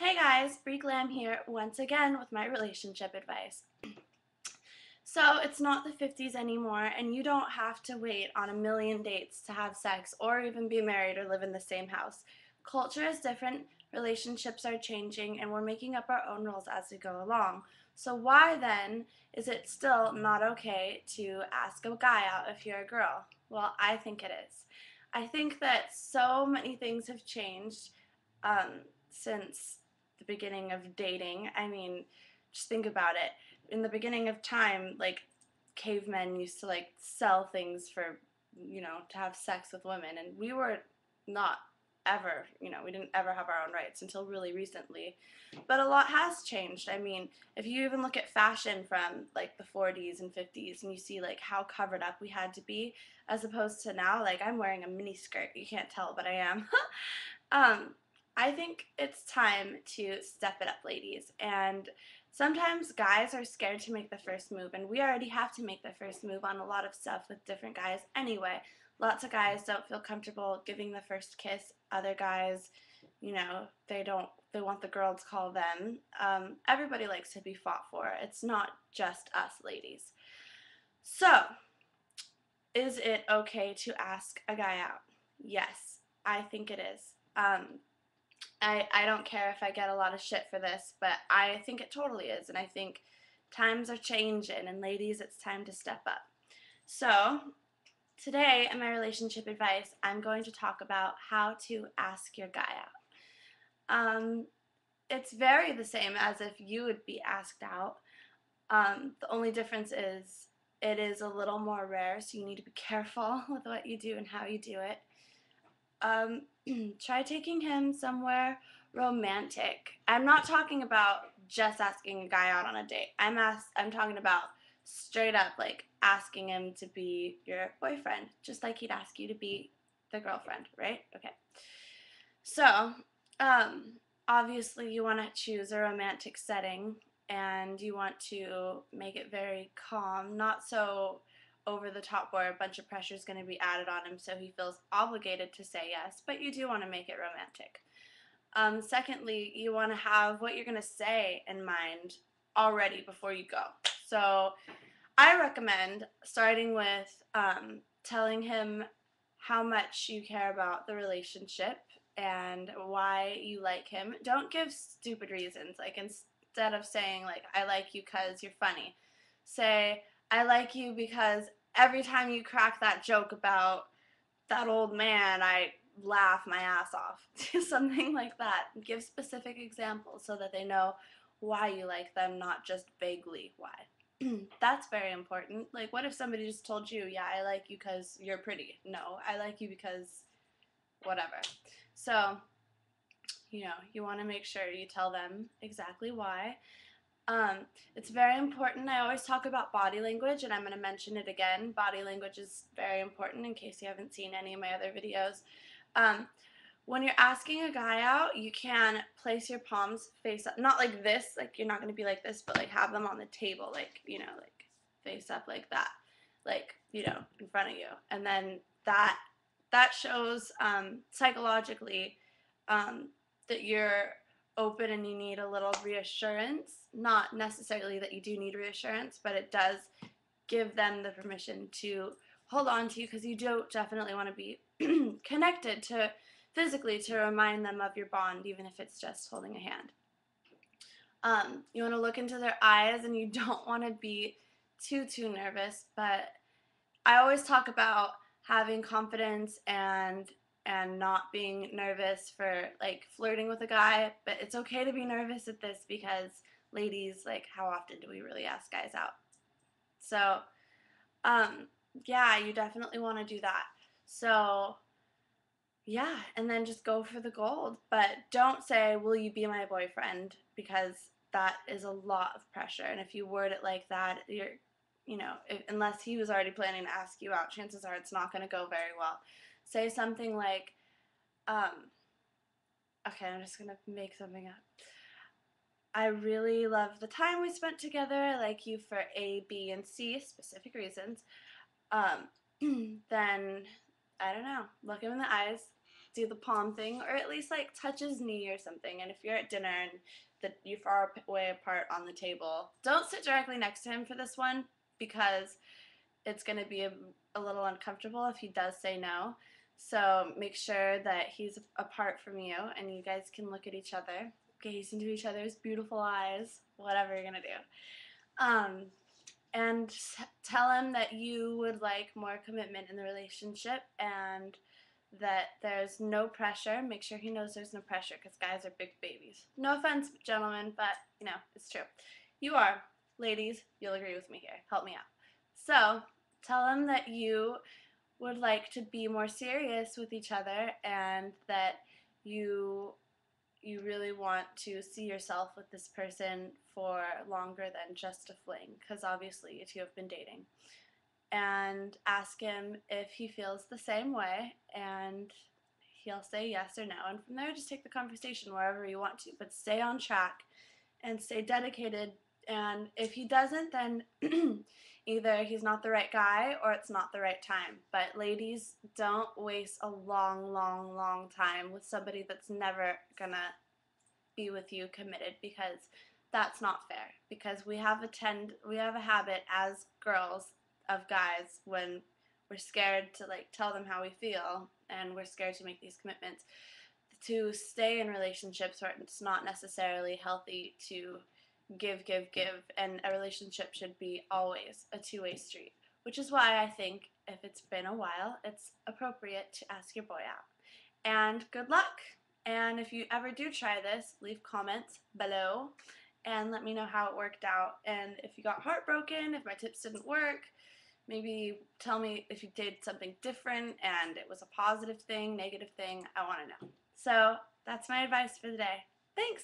Hey guys, Bri Glam here once again with my relationship advice. So it's not the 50s anymore, and you don't have to wait on a million dates to have sex or even be married or live in the same house. Culture is different, relationships are changing, and we're making up our own rules as we go along. So why then is it still not okay to ask a guy out if you're a girl? Well, I think it is. I think that so many things have changed since the beginning of dating. I mean, just think about it. In the beginning of time, like cavemen used to like sell things for, to have sex with women, and we were not ever, we didn't ever have our own rights until really recently. But a lot has changed. I mean, if you even look at fashion from like the 40s and 50s and you see like how covered up we had to be as opposed to now, like I'm wearing a mini skirt. You can't tell, but I am. um, I think it's time to step it up, ladies. And sometimes guys are scared to make the first move, and we already have to make the first move on a lot of stuff with different guys anyway. Lots of guys don't feel comfortable giving the first kiss. Other guys, they want the girl to call them. Everybody likes to be fought for. It's not just us ladies. So, is it okay to ask a guy out? Yes, I think it is. I don't care if I get a lot of shit for this, but I think it totally is. And I think times are changing, and ladies, it's time to step up. So, today in my relationship advice, I'm going to talk about how to ask your guy out. It's very the same as if you would be asked out. The only difference is it is a little more rare, so you need to be careful with what you do and how you do it. Try taking him somewhere romantic. I'm not talking about just asking a guy out on a date. I'm talking about straight up like asking him to be your boyfriend, just like he'd ask you to be the girlfriend, right? Okay. So, obviously you want to choose a romantic setting, and you want to make it very calm, not so over the top where a bunch of pressure is going to be added on him so he feels obligated to say yes, but you do want to make it romantic. Secondly, you want to have what you're going to say in mind already before you go. So I recommend starting with telling him how much you care about the relationship and why you like him. Don't give stupid reasons. Like instead of saying like I like you because you're funny, say I like you because every time you crack that joke about that old man, I laugh my ass off. Something like that. Give specific examples so that they know why you like them, not just vaguely why. That's very important. Like, what if somebody just told you, yeah, I like you because you're pretty? No, I like you because whatever. So, you want to make sure you tell them exactly why. It's very important. I always talk about body language, and I'm going to mention it again. Body language is very important in case you haven't seen any of my other videos. When you're asking a guy out, you can place your palms face up. Not like this, like you're not going to be like this, but like have them on the table, like, like face up like that. Like, in front of you. And then that shows psychologically that you're open and you need a little reassurance. Not necessarily that you do need reassurance, but it does give them the permission to hold on to you because you do definitely want to be connected to physically to remind them of your bond, even if it's just holding a hand. You want to look into their eyes, and you don't want to be too nervous, but I always talk about having confidence and not being nervous for like flirting with a guy, but it's okay to be nervous at this because ladies, like, how often do we really ask guys out? So, yeah, you definitely want to do that. So, yeah, and then just go for the gold, but don't say, will you be my boyfriend? Because that is a lot of pressure, and if you word it like that, unless he was already planning to ask you out, chances are it's not going to go very well. Say something like, okay, I'm just going to make something up. I really love the time we spent together. I like you for A, B, and C, specific reasons. Then, I don't know, look him in the eyes, do the palm thing, or at least like touch his knee or something. And if you're at dinner and you're far away apart on the table, don't sit directly next to him for this one, because it's going to be a little uncomfortable if he does say no. So make sure that he's apart from you and you guys can look at each other, gaze into each other's beautiful eyes, whatever you're going to do. And tell him that you would like more commitment in the relationship and that there's no pressure. Make sure he knows there's no pressure, because guys are big babies. No offense, gentlemen, but, you know, it's true. You are. Ladies, you'll agree with me here. Help me out. So tell him that you would like to be more serious with each other, and that you really want to see yourself with this person for longer than just a fling, because obviously you two have been dating. And ask him if he feels the same way, and he'll say yes or no. And from there, just take the conversation wherever you want to, but stay on track and stay dedicated. And if he doesn't, then either he's not the right guy or it's not the right time. But ladies, don't waste a long, long, long time with somebody that's never gonna be with you committed, because that's not fair. Because we have a habit as girls of guys, when we're scared to like tell them how we feel and we're scared to make these commitments, to stay in relationships where it's not necessarily healthy to give, and a relationship should be always a two-way street, which is why I think if it's been a while, it's appropriate to ask your boy out. And good luck! And if you ever do try this, leave comments below and let me know how it worked out. And if you got heartbroken, if my tips didn't work, maybe tell me if you did something different and it was a positive thing, negative thing. I want to know. So that's my advice for the day. Thanks!